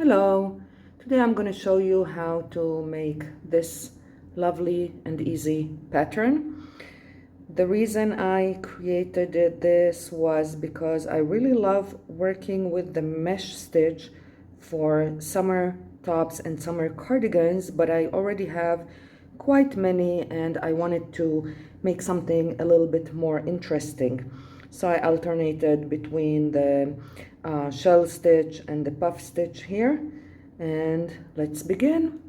Hello, today I'm going to show you how to make this lovely and easy pattern. The reason I created this was because I really love working with the mesh stitch for summer tops and summer cardigans, but I already have quite many and I wanted to make something a little bit more interesting. So I alternated between the shell stitch and the puff stitch here, and let's begin.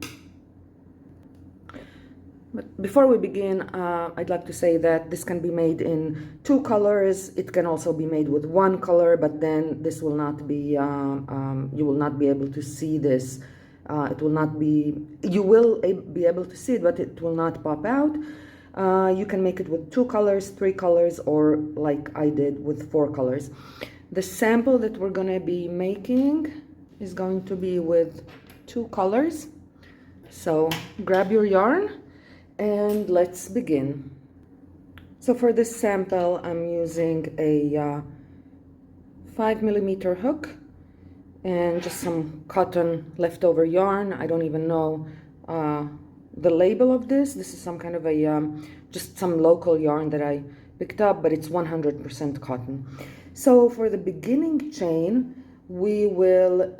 But before we begin, I'd like to say that this can be made in two colors. It can also be made with one color, but then this will not be, you will not be able to see this. It will not be, you will be able to see it, but it will not pop out. You can make it with two colors, three colors, or like I did with four colors. The sample that we're going to be making is going to be with two colors. So grab your yarn and let's begin. So for this sample, I'm using a 5mm hook and just some cotton leftover yarn. I don't even know the label of this. This is some kind of a just some local yarn that I picked up, but it's 100% cotton. So for the beginning chain, we will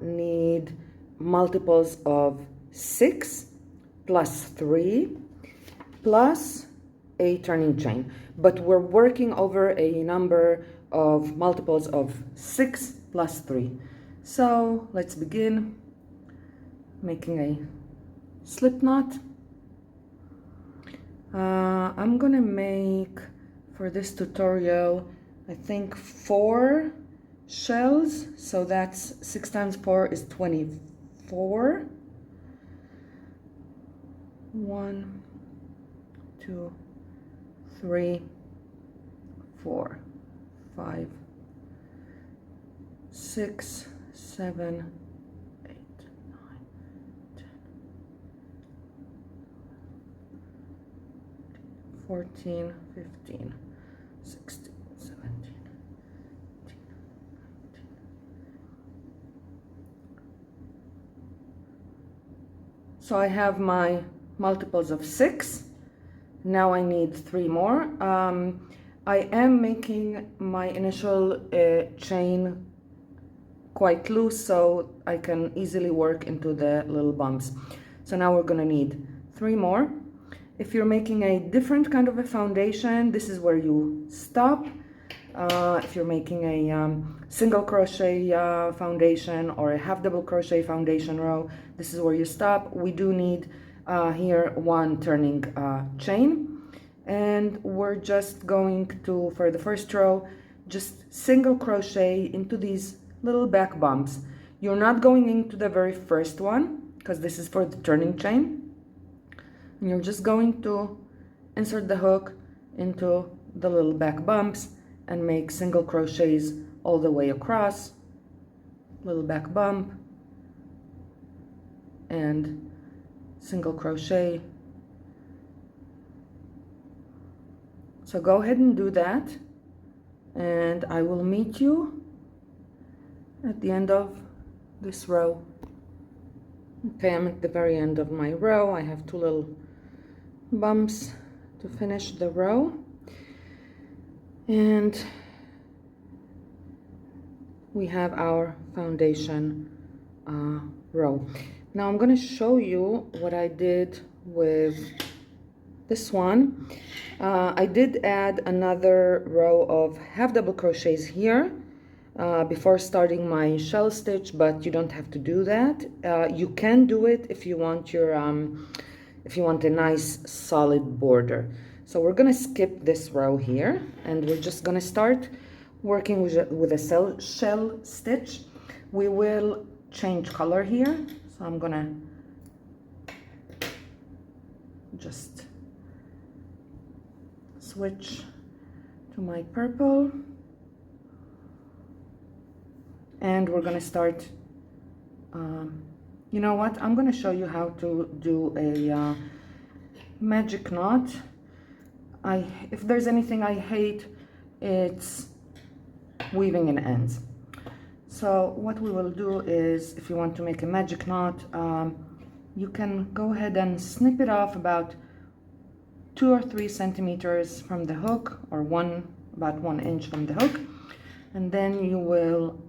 need multiples of 6 plus 3 plus a turning chain, but we're working over a number of multiples of 6 plus 3. So let's begin making a slip knot. I'm gonna make for this tutorial I think 4 shells, so that's 6 times 4 is 24. 1, 2, 3, 4, 5, 6, 7, 8, 9, 10, 14, 15, 16, 17, 18, 19. So I have my multiples of 6. Now I need 3 more. I am making my initial chain quite loose so I can easily work into the little bumps. So now we're gonna need 3 more. If you're making a different kind of a foundation, this is where you stop. If you're making a single crochet foundation or a half double crochet foundation row, this is where you stop. We do need here 1 turning chain, and we're just going to, for the first row, just single crochet into these little back bumps. You're not going into the very first one because this is for the turning chain. And you're just going to insert the hook into the little back bumps and make single crochets all the way across, little back bump and single crochet. So go ahead and do that, and I will meet you at the end of this row. Okay, I'm at the very end of my row. I have 2 little bumps to finish the row, and we have our foundation row. Now I'm going to show you what I did with this one. I did add another row of half double crochets here before starting my shell stitch, but you don't have to do that. You can do it if you want your if you want a nice solid border. So we're going to skip this row here, and we're just going to start working with a shell stitch. We will change color here. So I'm gonna just switch to my purple, and we're gonna start, you know what, I'm gonna show you how to do a magic knot. If there's anything I hate, it's weaving in ends. So what we will do is, if you want to make a magic knot, you can go ahead and snip it off about 2 or 3 centimeters from the hook, or about 1 inch from the hook, and then you will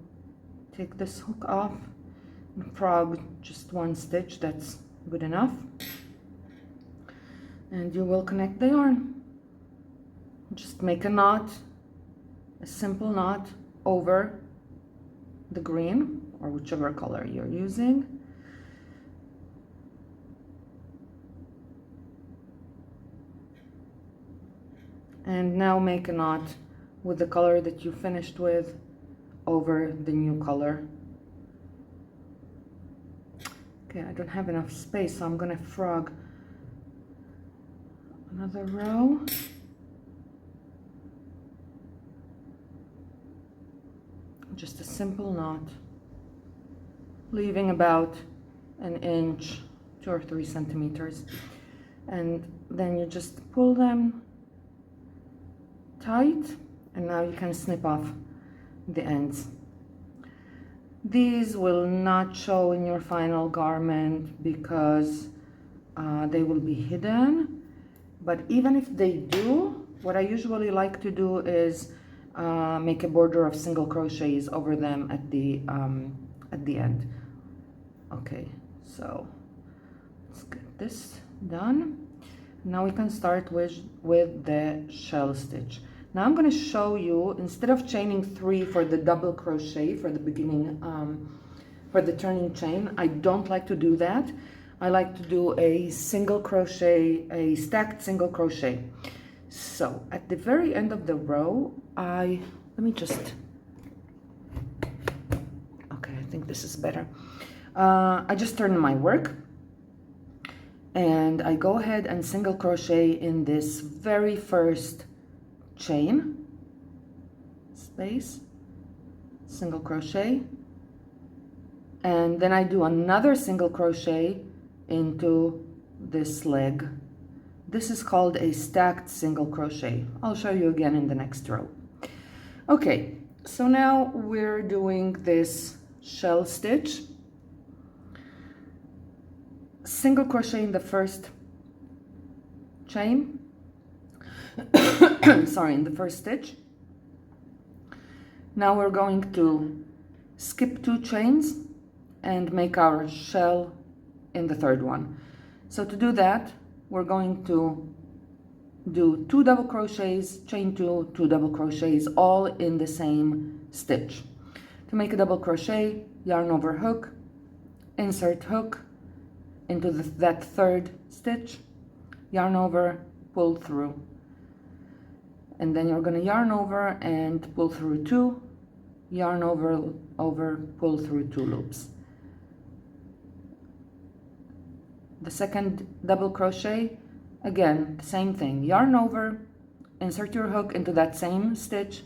take this hook off and frog just 1 stitch. That's good enough, and you will connect the yarn. Just make a knot, a simple knot over the green or whichever color you're using. And now make a knot with the color that you finished with over the new color. Okay, I don't have enough space, so I'm gonna frog another row. Just a simple knot, leaving about 1 inch, 2 or 3 centimeters. And then you just pull them tight, and now you can snip off the ends. These will not show in your final garment because they will be hidden, but even if they do, what I usually like to do is make a border of single crochets over them at the end. Okay, so let's get this done. Now we can start with the shell stitch. Now I'm going to show you, instead of chaining 3 for the double crochet for the beginning, for the turning chain, I don't like to do that. I like to do a single crochet, a stacked single crochet. So at the very end of the row, I think this is better. I just turn my work, and I go ahead and single crochet in this very first chain space, single crochet, and then I do another single crochet into this leg. This is called a stacked single crochet. I'll show you again in the next row. Okay, so now we're doing this shell stitch. Single crochet in the first chain, sorry, in the first stitch. Now we're going to skip 2 chains and make our shell in the third one. So to do that, we're going to do 2 double crochets, chain 2, 2 double crochets, all in the same stitch. To make a double crochet, yarn over hook, insert hook into that third stitch, yarn over, pull through, and then you're going to yarn over and pull through 2, yarn over, pull through 2 loops. The second double crochet, again, the same thing, yarn over, insert your hook into that same stitch,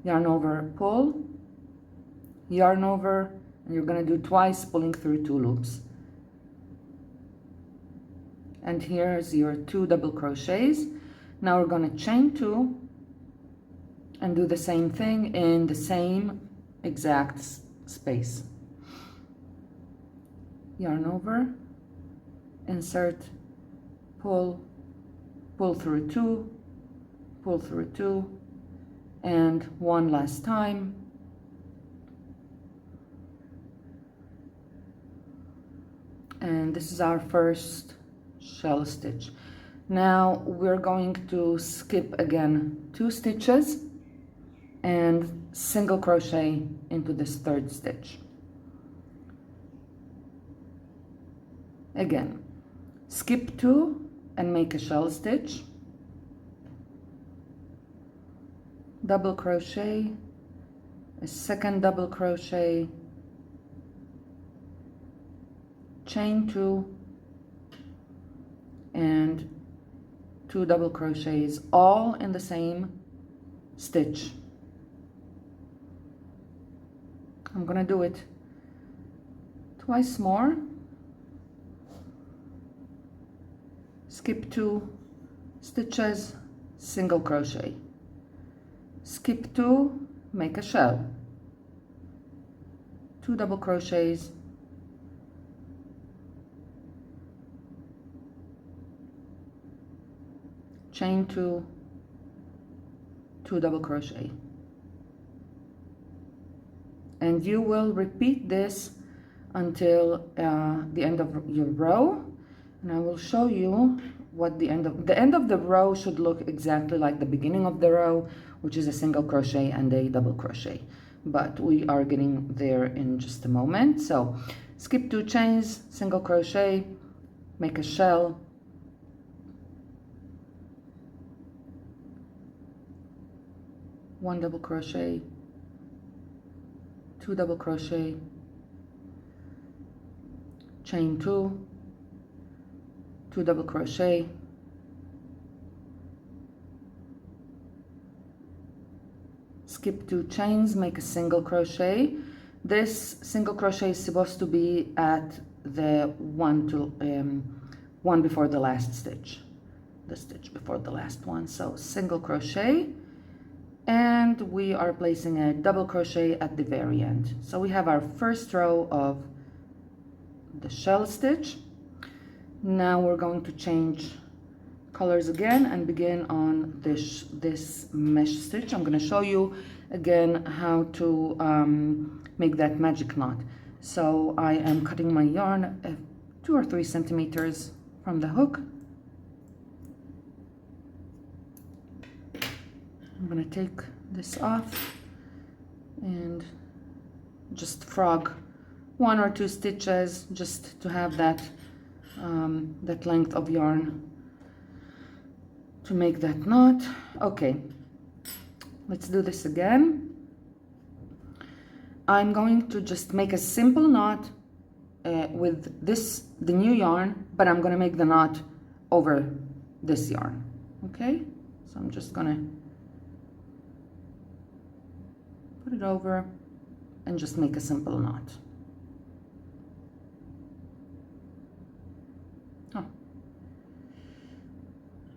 yarn over, pull, yarn over, and you're going to do twice, pulling through 2 loops. And here's your 2 double crochets. Now we're going to chain 2 and do the same thing in the same exact space. Yarn over, insert, pull, pull through 2, pull through 2, and one last time. And this is our first shell stitch. Now we're going to skip again 2 stitches and single crochet into this third stitch. Again, skip 2 and make a shell stitch, double crochet, a second double crochet, chain 2, and 2 double crochets, all in the same stitch. I'm gonna do it twice more. Skip 2 stitches, single crochet, skip 2, make a shell, 2 double crochets, chain 2, 2 double crochet, and you will repeat this until the end of your row. And I will show you what the end of the row should look exactly like the beginning of the row, which is a single crochet and a double crochet, but we are getting there in just a moment. So skip 2 chains, single crochet, make a shell, one double crochet, 2 double crochet, chain 2, 2 double crochet, skip 2 chains, make a single crochet. This single crochet is supposed to be at the one before the last stitch, the stitch before the last one. So single crochet, and we are placing a double crochet at the very end. So we have our first row of the shell stitch. Now we're going to change colors again and begin on this mesh stitch. I'm going to show you again how to make that magic knot. So I am cutting my yarn 2 or 3 centimeters from the hook. I'm going to take this off and just frog 1 or 2 stitches just to have that that length of yarn to make that knot. Okay, let's do this again. I'm going to just make a simple knot with the new yarn, but I'm going to make the knot over this yarn. Okay, so I'm just going to put it over and just make a simple knot.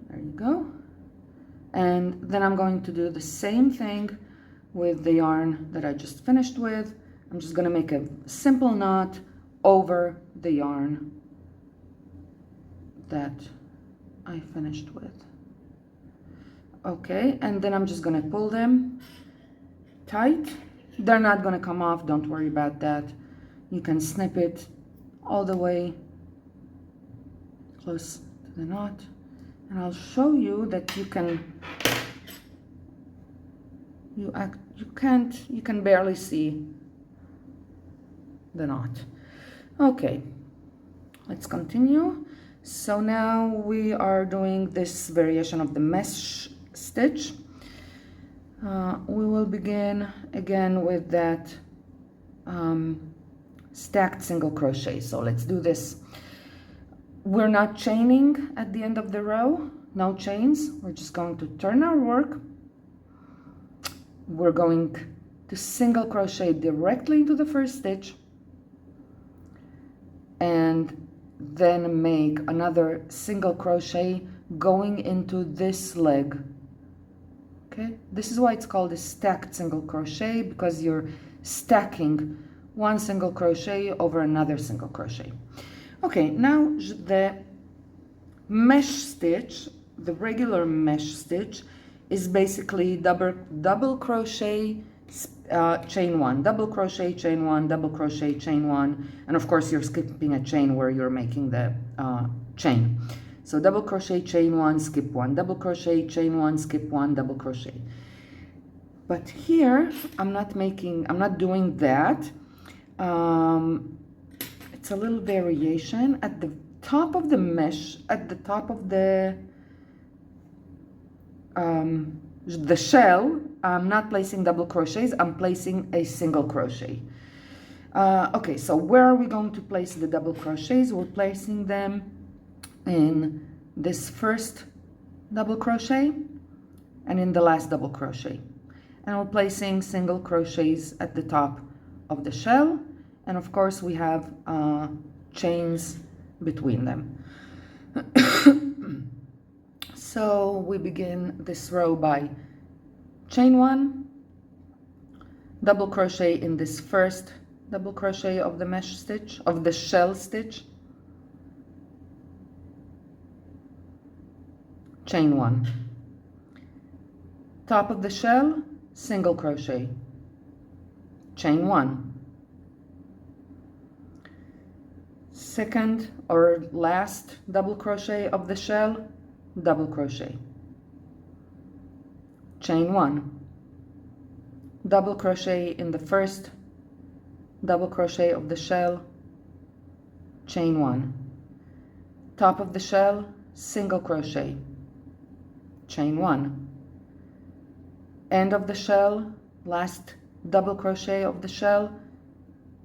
There you go. And then I'm going to do the same thing with the yarn that I just finished with. I'm just going to make a simple knot over the yarn that I finished with. Okay, and then I'm just going to pull them tight. They're not going to come off, don't worry about that. You can snip it all the way close to the knot. And I'll show you that you can barely see the knot. Okay, let's continue. So now we are doing this variation of the mesh stitch. We will begin again with that stacked single crochet. So let's do this. We're not chaining at the end of the row, no chains. We're just going to turn our work. We're going to single crochet directly into the first stitch and then make another single crochet going into this leg. Okay, this is why it's called a stacked single crochet, because you're stacking one single crochet over another single crochet. Okay, now the mesh stitch, the regular mesh stitch, is basically double crochet, chain 1, double crochet, chain 1, double crochet, chain 1, and of course you're skipping a chain where you're making the chain. So double crochet, chain 1, skip 1, double crochet, chain 1, skip 1, double crochet. But here I'm not doing that. It's a little variation at the top of the mesh, at the top of the shell. I'm not placing double crochets, I'm placing a single crochet. Okay, so where are we going to place the double crochets? We're placing them in this first double crochet and in the last double crochet. And we're placing single crochets at the top of the shell. And of course we have chains between them. So we begin this row by chain 1, double crochet in this first double crochet of the mesh stitch, of the shell stitch, chain 1, top of the shell, single crochet, chain 1, second or last double crochet of the shell, double crochet, chain 1, double crochet in the first double crochet of the shell, chain 1, top of the shell, single crochet, chain 1, end of the shell, last double crochet of the shell,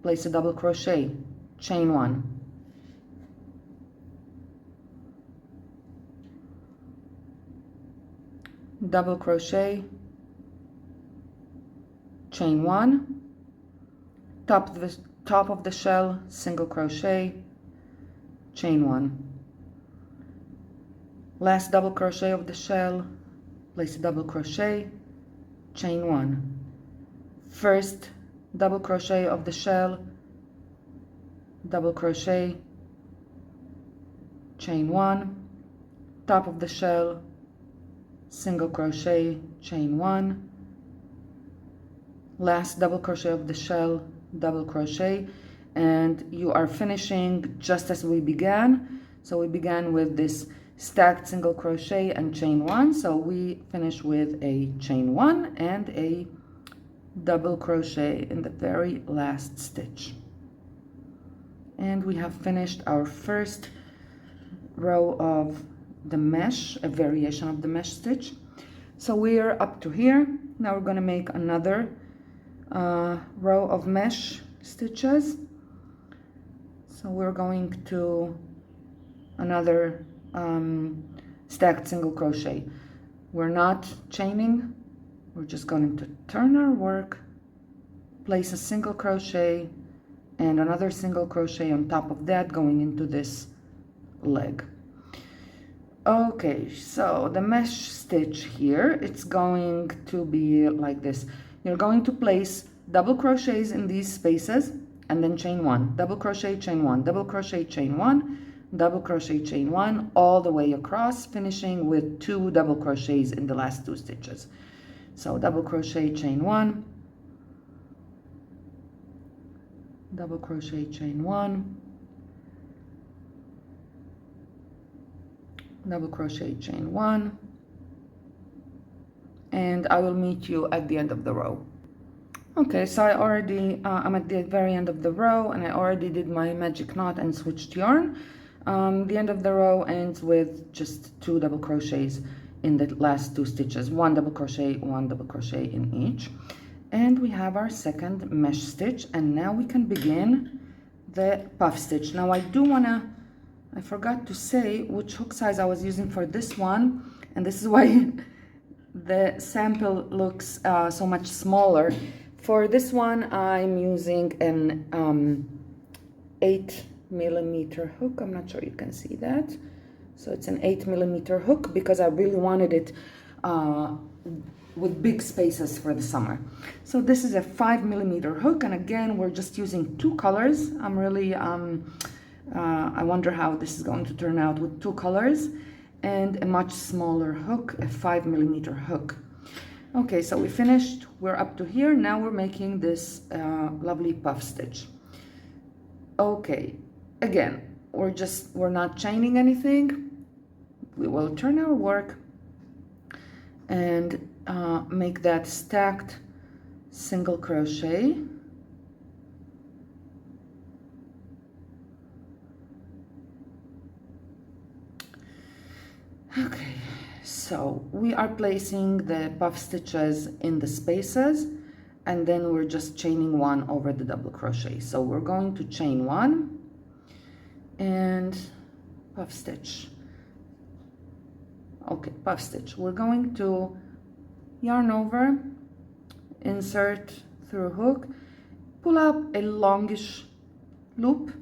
place a double crochet, chain 1, double crochet, chain 1, top of the shell, single crochet, chain 1, last double crochet of the shell, place a double crochet, chain 1, first double crochet of the shell, double crochet, chain 1, top of the shell, single crochet, chain 1, last double crochet of the shell, double crochet, and you are finishing just as we began. So we began with this stacked single crochet and chain 1, so we finish with a chain 1 and a double crochet in the very last stitch, and we have finished our first row of the mesh, a variation of the mesh stitch. So we are up to here. Now we're going to make another row of mesh stitches. So we're going to another stacked single crochet. We're not chaining, we're just going to turn our work, place a single crochet and another single crochet on top of that, going into this leg. Okay, so the mesh stitch here, it's going to be like this. You're going to place double crochets in these spaces and then chain 1, double crochet, chain 1, double crochet, chain 1, double crochet, chain 1, all the way across, finishing with 2 double crochets in the last 2 stitches. So double crochet, chain 1, double crochet, chain 1, double crochet, chain 1, and I will meet you at the end of the row. Okay, so I already I'm at the very end of the row, and I already did my magic knot and switched yarn. The end of the row ends with just 2 double crochets in the last 2 stitches, 1 double crochet, 1 double crochet in each, and we have our second mesh stitch. And now we can begin the puff stitch. Now I forgot to say which hook size I was using for this one, and this is why the sample looks so much smaller. For this one I'm using an 8mm hook. I'm not sure you can see that. So it's an 8mm hook because I really wanted it with big spaces for the summer. So this is a 5mm hook, and again we're just using 2 colors. I'm really I wonder how this is going to turn out with 2 colors and a much smaller hook, a 5mm hook. Okay, so we finished, we're up to here. Now we're making this lovely puff stitch. Okay, again, we're not chaining anything. We will turn our work and make that stacked single crochet. Okay, so we are placing the puff stitches in the spaces, and then we're just chaining 1 over the double crochet. So we're going to chain 1 and puff stitch. Okay, puff stitch. We're going to yarn over, insert through hook, pull up a longish loop,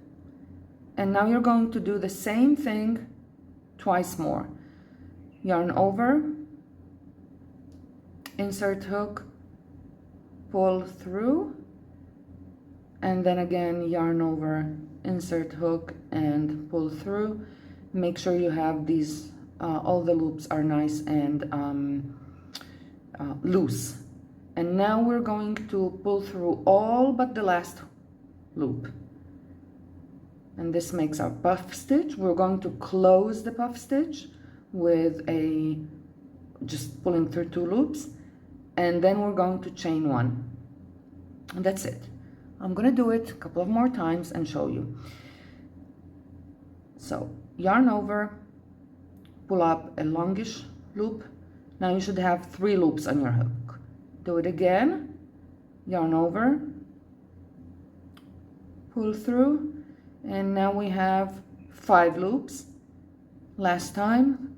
and now you're going to do the same thing twice more. Yarn over, insert hook, pull through, and then again yarn over, insert hook and pull through. Make sure you have these all the loops are nice and loose. And now we're going to pull through all but the last loop, and this makes our puff stitch. We're going to close the puff stitch with a just pulling through 2 loops, and then we're going to chain 1, and that's it. I'm gonna do it a couple of more times and show you. So yarn over, pull up a longish loop. Now you should have 3 loops on your hook. Do it again, yarn over, pull through, and now we have 5 loops. Last time,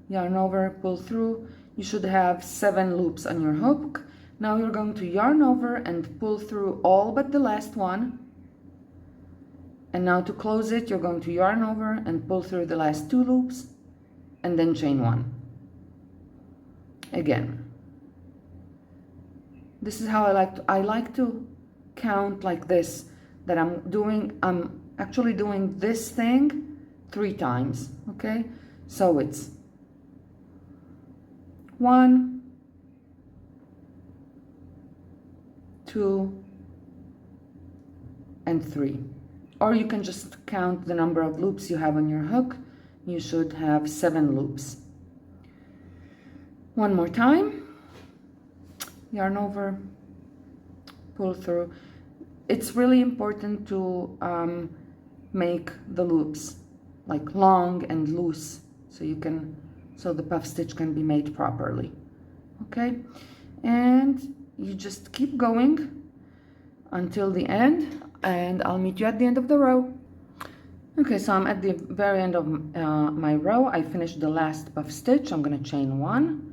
yarn over, pull through. You should have 7 loops on your hook. Now you're going to yarn over and pull through all but the last one. And now to close it, you're going to yarn over and pull through the last 2 loops and then chain 1. Again. This is how I like to count like this, that I'm actually doing this thing 3 times, okay? So it's 1, 2, and 3. Or you can just count the number of loops you have on your hook. You should have 7 loops. One more time. Yarn over, pull through. It's really important to make the loops like long and loose so the puff stitch can be made properly. Okay, and you just keep going until the end, and I'll meet you at the end of the row. Okay, so I'm at the very end of my row. I finished the last puff stitch. I'm going to chain 1.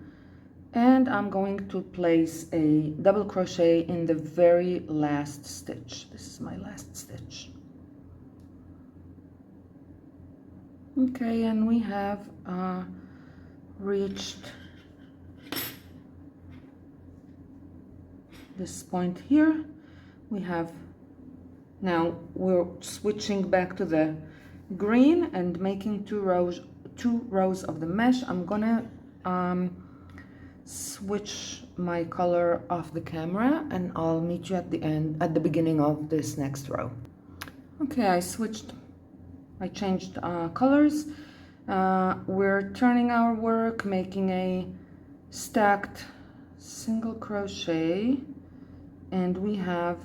And I'm going to place a double crochet in the very last stitch. This is my last stitch. Okay, and we have reached this point here. Now we're switching back to the green and making 2 rows of the mesh. I'm gonna switch my color off the camera, and I'll meet you at the beginning of this next row. Okay, I changed colors. We're turning our work, making a stacked single crochet, and we have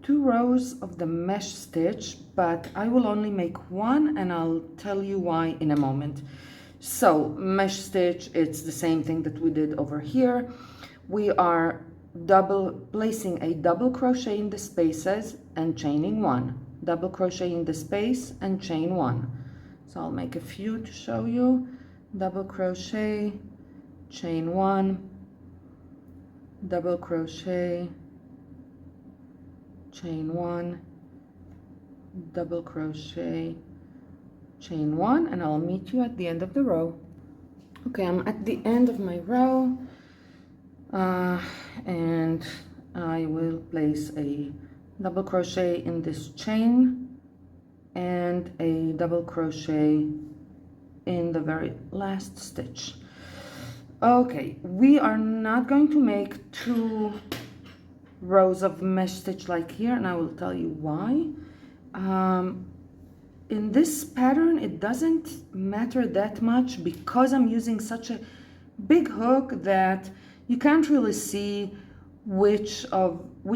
2 rows of the mesh stitch, but I will only make 1, and I'll tell you why in a moment. So mesh stitch, it's the same thing that we did over here. We are placing a double crochet in the spaces and chaining 1, double crochet in the space and chain 1. So I'll make a few to show you. Double crochet, chain 1, double crochet, chain 1, double crochet, chain 1, and I'll meet you at the end of the row. Okay, I'm at the end of my row, and I will place a double crochet in this chain and a double crochet in the very last stitch. Okay, we are not going to make 2 rows of mesh stitch like here, and I will tell you why. In this pattern, it doesn't matter that much because I'm using such a big hook that you can't really see which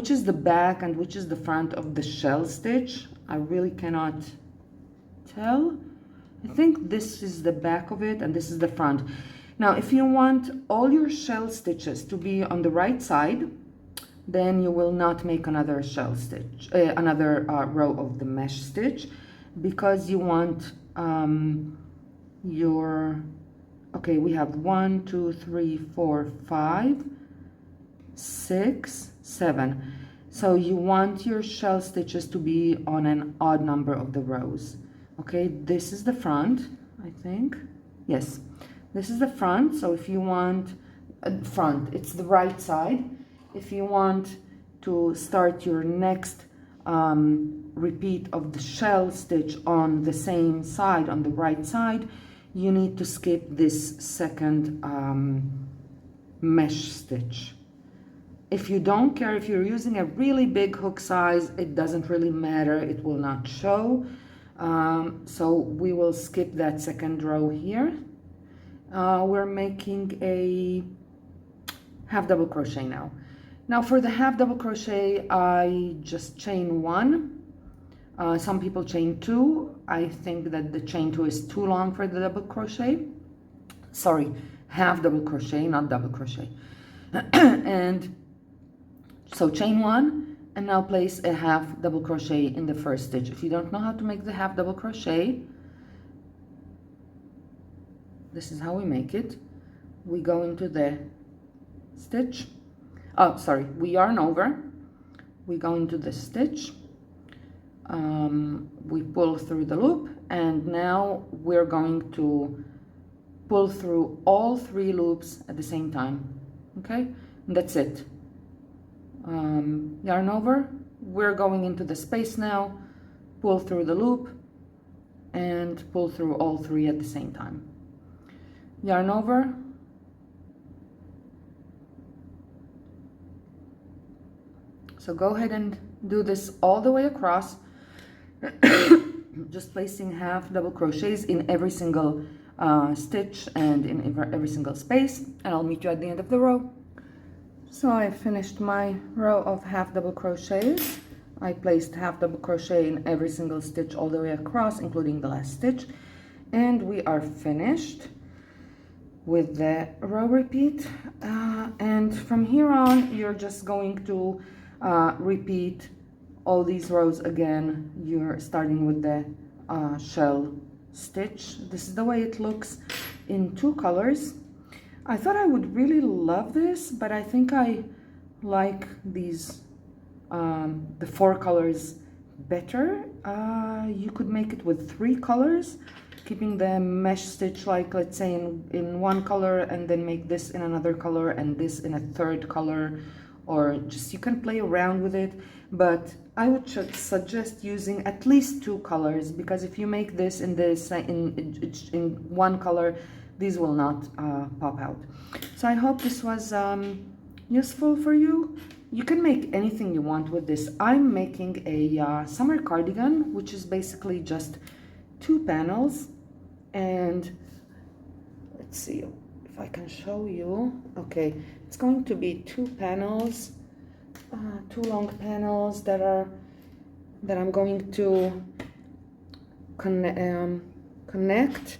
is the back and which is the front of the shell stitch. I really cannot tell. I think this is the back of it and this is the front. Now, if you want all your shell stitches to be on the right side, then you will not make another shell stitch, another row of the mesh stitch, because you want okay, we have 1, 2, 3, 4, 5, 6, 7. So you want your shell stitches to be on an odd number of the rows. Okay, this is the front, I think. Yes, this is the front. So if you want front, it's the right side. If you want to start your next repeat of the shell stitch on the same side, on the right side, you need to skip this second mesh stitch. If you don't care, if you're using a really big hook size, it doesn't really matter, it will not show. So we will skip that second row here. We're making a half double crochet now. Now for the half double crochet, I just chain one. Some people chain two. I think that the chain two is too long for the double crochet. Sorry, half double crochet, not double crochet. And so chain one, and now place a half double crochet in the first stitch. If you don't know how to make the half double crochet, this is how we make it. We go into the stitch. Oh, sorry, we yarn over. We go into the stitch. We pull through the loop, and now we're going to pull through all 3 loops at the same time. Okay, and that's it. Yarn over. We're going into the space now. Pull through the loop and pull through all 3 at the same time. Yarn over. So go ahead and do this all the way across, just placing half double crochets in every single stitch and in every single space, and I'll meet you at the end of the row. So I finished my row of half double crochets. I placed half double crochet in every single stitch all the way across, including the last stitch, and we are finished with the row repeat. And from here on, you're just going to repeat all these rows again. You're starting with the shell stitch. This is the way it looks in 2 colors. I thought I would really love this, but I think I like these the 4 colors better. You could make it with 3 colors, keeping the mesh stitch, like let's say in 1 color, and then make this in another color and this in a 3rd color, or just you can play around with it. But I would suggest using at least 2 colors, because if you make this in 1 color, these will not pop out. So I hope this was useful for you. You can make anything you want with this. I'm making a summer cardigan, which is basically just 2 panels, and let's see if I can show you. Okay, it's going to be 2 panels, 2 long panels that I'm going to connect.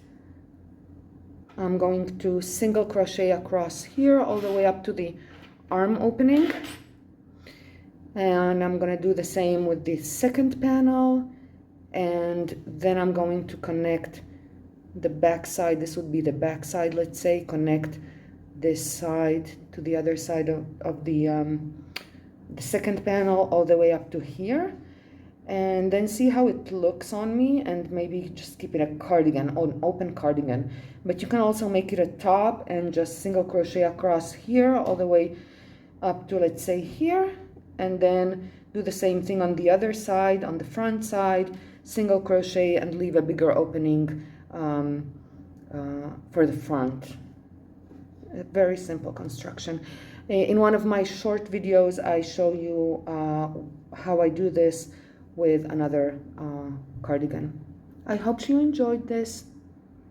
I'm going to single crochet across here all the way up to the arm opening, and I'm going to do the same with the second panel, and then I'm going to connect the back side. This would be the back side, let's say. Connect this side to the other side of the second panel all the way up to here, and then see how it looks on me, and maybe just keep it a cardigan, an open cardigan. But you can also make it a top and just single crochet across here all the way up to, let's say, here, and then do the same thing on the other side, on the front side, single crochet and leave a bigger opening for the front. A very simple construction. In one of my short videos, I show you how I do this with another cardigan. I hope you enjoyed this.